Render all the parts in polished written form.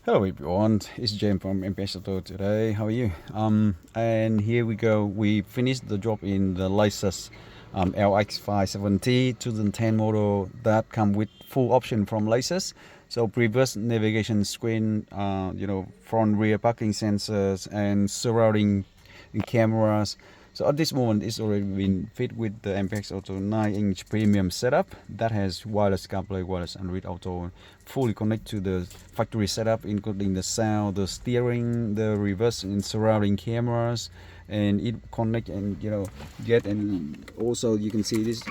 Hello everyone, it's James from MPX AUTOS today. How are you? And here we go. We finished the job in the Lexus LX570 2010 model that come with full option from Lexus. So previous navigation screen, front rear parking sensors and surrounding cameras. So at this moment, it's already been fit with the MPX Auto 9-inch premium setup that has wireless CarPlay, wireless Android Auto, fully connect to the factory setup, including the sound, the steering, the reverse and surrounding cameras, and it connect and get, and also you can see this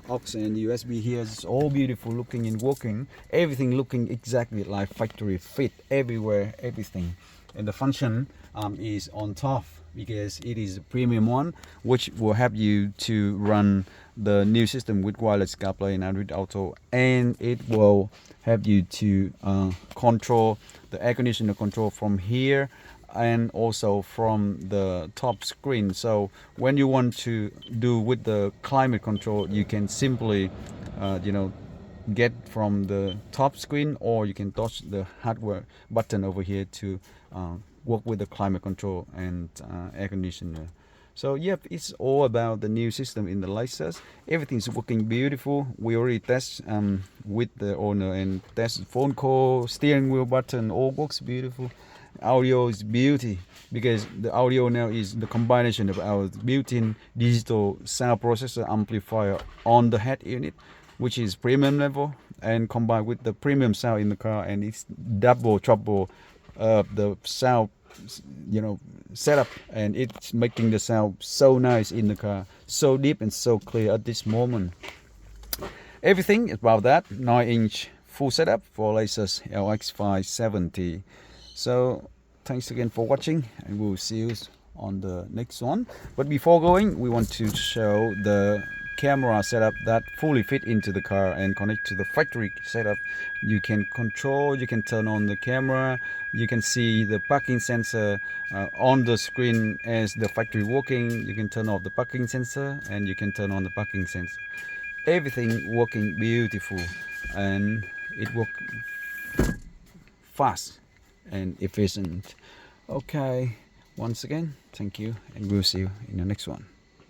aux and USB here. It's all beautiful looking and working. Everything looking exactly like factory fit everywhere, everything, and the function is on top, because it is a premium one, which will help you to run the new system with wireless CarPlay and Android Auto, and it will help you to control the air conditioner control from here and also from the top screen. So when you want to do with the climate control, you can simply get from the top screen, or you can touch the hardware button over here to work with the climate control and air conditioner. So yep, it's all about the new system in the Lexus. Everything's working beautiful. We already test with the owner and test phone call, steering wheel button, all works beautiful. Audio is beauty, because the audio now is the combination of our built-in digital sound processor amplifier on the head unit, which is premium level, and combined with the premium sound in the car, and it's double trouble the sound setup, and it's making the sound so nice in the car, so deep and so clear at this moment. Everything about that 9-inch full setup for Lexus LX570. So thanks again for watching, and we'll see you on the next one. But before going, we want to show the camera setup that fully fit into the car and connect to the factory setup. You can control, you can turn on the camera, you can see the parking sensor on the screen as the factory working. You can turn off the parking sensor and you can turn on the parking sensor. Everything working beautiful, and it works fast and efficient. Okay, once again, thank you, and we'll see you in the next one.